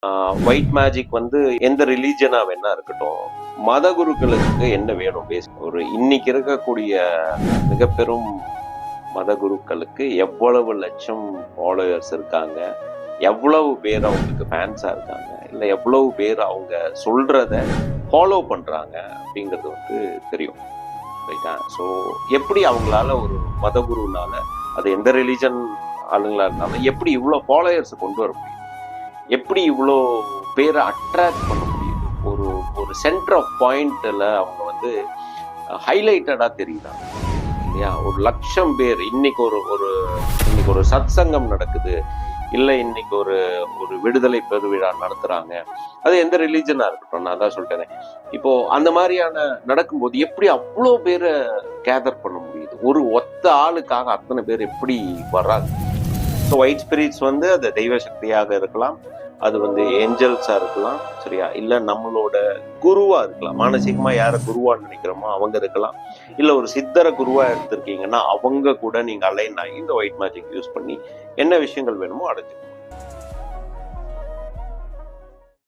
White magic வந்து எந்த ரிலீஜனா வேணா இருக்கட்டும், மத குருக்களுக்கு என்ன வேணும் ஒரு இன்னைக்கு இருக்கக்கூடிய மிக பெரும் மத குருக்களுக்கு எவ்வளவு லட்சம் ஃபாலோயர்ஸ் இருக்காங்க, எவ்வளவு பேர் அவங்களுக்கு ஃபேன்ஸா இருக்காங்க, இல்ல எவ்வளவு பேர் அவங்க சொல்றத ஃபாலோ பண்றாங்க அப்படிங்கிறது வந்து தெரியும். ரைட்டா? ஸோ எப்படி அவங்களால ஒரு மத குருனால அது எந்த ரிலீஜன் ஆளுங்களா இருந்தாலும் எப்படி இவ்வளோ ஃபாலோயர்ஸை கொண்டு வர முடியும், எப்படி இவ்வளோ பேரை அட்ராக்ட் பண்ண முடியும், ஒரு ஒரு சென்டர் ஆஃப் பாயிண்ட்ல அவங்க வந்து ஹைலைட்டடா தெரியுறாங்க இல்லையா? ஒரு லட்சம் பேர் இன்னைக்கு இன்னைக்கு ஒரு சத் சங்கம் நடக்குது, இல்லை இன்னைக்கு ஒரு விடுதலை பெருவிழா நடத்துறாங்க, அது எந்த ரிலீஜனா இருக்கட்டும், நான் தான் சொல்லிட்டேன். இப்போ அந்த மாதிரியான நடக்கும்போது எப்படி அவ்வளோ பேரை கேதர் பண்ண முடியுது? ஒரு ஒத்த ஆளுக்காக அத்தனை பேர் எப்படி வர்றாங்க? ஸோ ஒயிட் ஸ்பிரிட்ஸ் வந்து அது தெய்வ சக்தியாக இருக்கலாம், அது வந்து ஏஞ்சல்ஸா இருக்கலாம், சரியா? இல்ல நம்மளோட குருவா இருக்கலாம், மானசீகமா யார குருவா நினைக்கிறோமோ அவங்க இருக்கலாம், இல்ல ஒரு சித்தர குருவா எடுத்திருக்கீங்கன்னா அவங்க கூட நீங்க அலைன் ஆகி இந்த ஒயிட் மேஜிக் யூஸ் பண்ணி என்ன விஷயங்கள் வேணுமோ அடைஞ்சுக்கணும்.